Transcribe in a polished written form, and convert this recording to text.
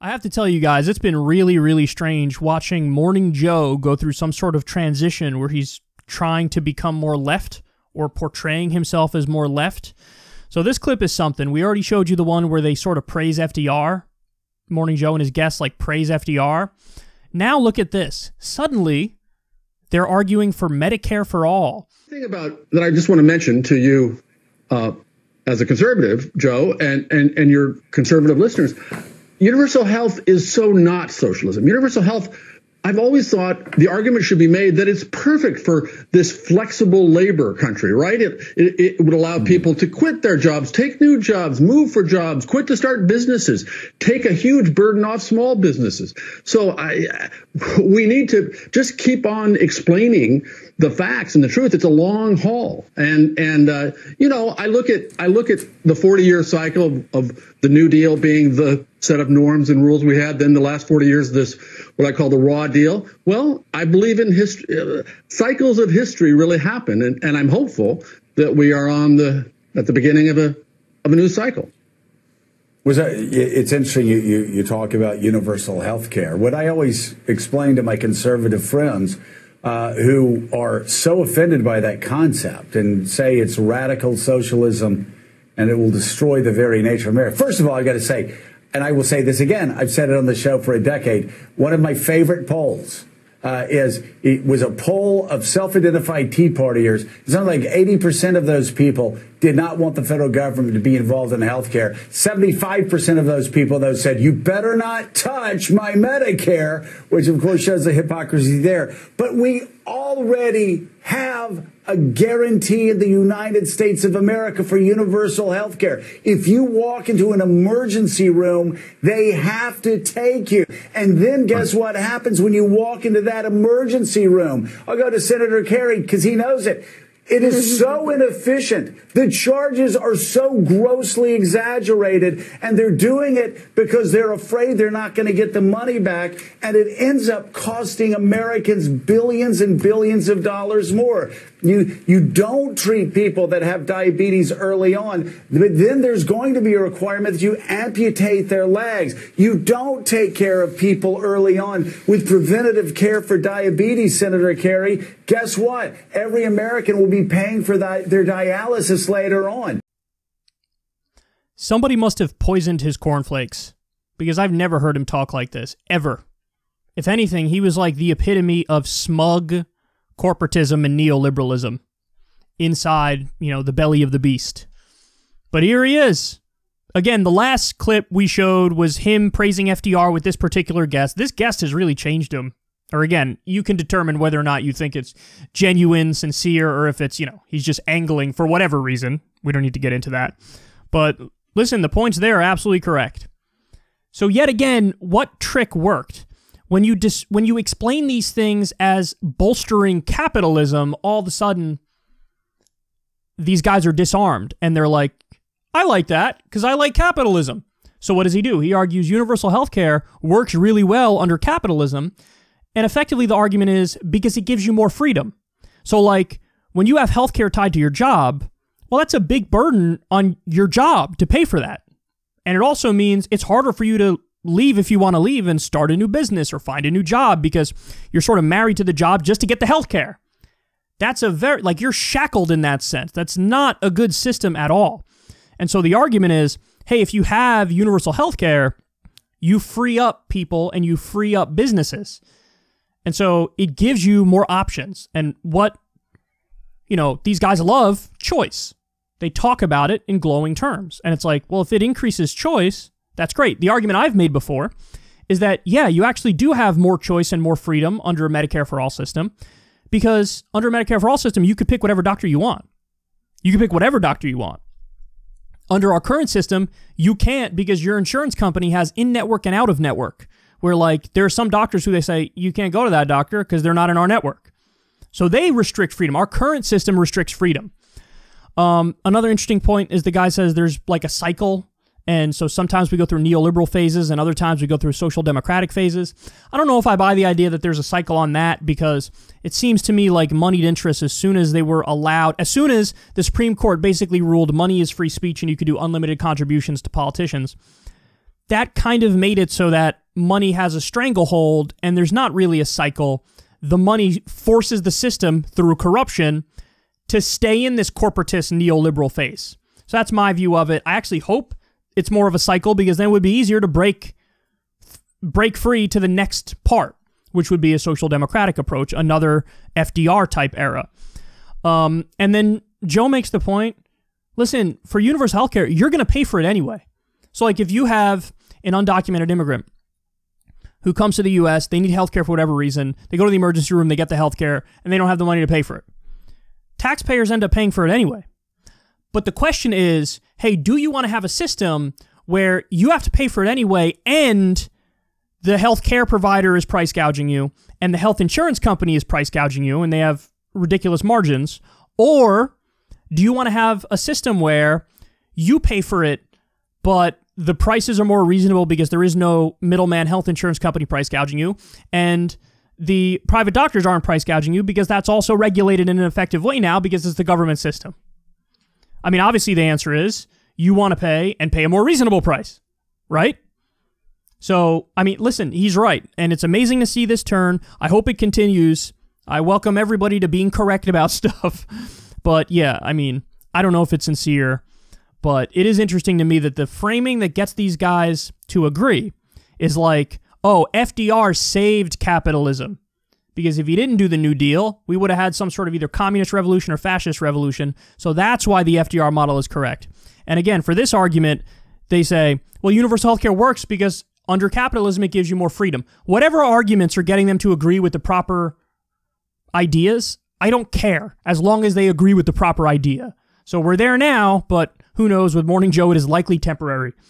I have to tell you guys, it's been really, really strange watching Morning Joe go through some sort of transition where he's trying to become more left or portraying himself as more left. So this clip is something. We already showed you the one where they sort of praise FDR. Morning Joe and his guests like praise FDR. Now look at this. Suddenly, they're arguing for Medicare for all. The thing about that I just want to mention to you as a conservative, Joe, and your conservative listeners, universal health is so not socialism. Universal health, I've always thought the argument should be made that it's perfect for this flexible labor country, right? It would allow people to quit their jobs, take new jobs, move for jobs, quit to start businesses, take a huge burden off small businesses. So we need to just keep on explaining the facts and the truth. It's a long haul. And you know, I look at the 40-year cycle of the New Deal being the set of norms and rules we had. Then the last 40 years, this what I call the raw deal. Well, I believe in history. Cycles of history really happen, and I'm hopeful that we are at the beginning of a new cycle. It's interesting you talk about universal health care. What I always explain to my conservative friends who are so offended by that concept and say it's radical socialism and it will destroy the very nature of America. First of all, I've got to say, and I will say this again, I've said it on the show for a decade, one of my favorite polls it was a poll of self-identified Tea Partiers. Something like 80% of those people did not want the federal government to be involved in health care. 75% of those people, though, said, you better not touch my Medicare, which, of course, shows the hypocrisy there. But we already have a guarantee in the United States of America for universal health care. If you walk into an emergency room, they have to take you. And then guess what happens when you walk into that emergency room? I'll go to Senator Kerry because he knows it. It is so inefficient. The charges are so grossly exaggerated, and they're doing it because they're afraid they're not going to get the money back, and it ends up costing Americans billions and billions of dollars more. You don't treat people that have diabetes early on, but then there's going to be a requirement that you amputate their legs. You don't take care of people early on with preventative care for diabetes, Senator Kerry. Guess what? Every American will be paying for their dialysis later on. Somebody must have poisoned his cornflakes, because I've never heard him talk like this, ever. If anything, he was like the epitome of smug corporatism and neoliberalism inside, the belly of the beast. But here he is. Again, the last clip we showed was him praising FDR with this particular guest. This guest has really changed him. Or again, you can determine whether or not you think it's genuine, sincere, or if it's, he's just angling for whatever reason. We don't need to get into that. But listen, the points there are absolutely correct. So yet again, what trick worked? When you explain these things as bolstering capitalism, all of a sudden, these guys are disarmed. And they're like, I like that because I like capitalism. So what does he do? He argues universal health care works really well under capitalism. And effectively, the argument is because it gives you more freedom. So like when you have healthcare tied to your job, well, that's a big burden on your job to pay for that. And it also means it's harder for you to leave if you want to leave and start a new business or find a new job because you're sort of married to the job just to get the healthcare. That's you're shackled in that sense. That's not a good system at all. And so the argument is, hey, if you have universal healthcare, you free up people and you free up businesses. And so it gives you more options. And what, these guys love, choice. They talk about it in glowing terms. And it's like, well, if it increases choice, that's great. The argument I've made before is that, yeah, you actually do have more choice and more freedom under a Medicare for All system because under a Medicare for All system, you could pick whatever doctor you want. You can pick whatever doctor you want. Under our current system, you can't because your insurance company has in-network and out-of-network, where like there are some doctors who they say, you can't go to that doctor because they're not in our network. So they restrict freedom. Our current system restricts freedom. Another interesting point is the guy says there's like a cycle. And so sometimes we go through neoliberal phases and other times we go through social democratic phases. I don't know if I buy the idea that there's a cycle on that because it seems to me like moneyed interests as soon as they were allowed, as soon as the Supreme Court basically ruled money is free speech and you could do unlimited contributions to politicians, that kind of made it so that money has a stranglehold and there's not really a cycle. The money forces the system through corruption to stay in this corporatist neoliberal phase. So that's my view of it. I actually hope it's more of a cycle, because then it would be easier to break free to the next part, which would be a social democratic approach, another FDR type era. And then Joe makes the point, listen, for universal healthcare, you're going to pay for it anyway. So like if you have an undocumented immigrant who comes to the U.S., they need healthcare for whatever reason, they go to the emergency room, they get the healthcare, and they don't have the money to pay for it. Taxpayers end up paying for it anyway. But the question is, hey, do you want to have a system where you have to pay for it anyway and the healthcare provider is price gouging you and the health insurance company is price gouging you and they have ridiculous margins? Or do you want to have a system where you pay for it, but the prices are more reasonable because there is no middleman health insurance company price gouging you, and the private doctors aren't price gouging you because that's also regulated in an effective way now because it's the government system? I mean, obviously the answer is you want to pay and pay a more reasonable price, right? So, I mean, listen, he's right. And it's amazing to see this turn. I hope it continues. I welcome everybody to being correct about stuff. But yeah, I mean, I don't know if it's sincere, but it is interesting to me that the framing that gets these guys to agree is like, oh, FDR saved capitalism. Because if he didn't do the New Deal, we would have had some sort of either communist revolution or fascist revolution. So that's why the FDR model is correct. And again, for this argument, they say, well, universal healthcare works because under capitalism, it gives you more freedom. Whatever arguments are getting them to agree with the proper ideas, I don't care, as long as they agree with the proper idea. So we're there now, but who knows, with Morning Joe, it is likely temporary.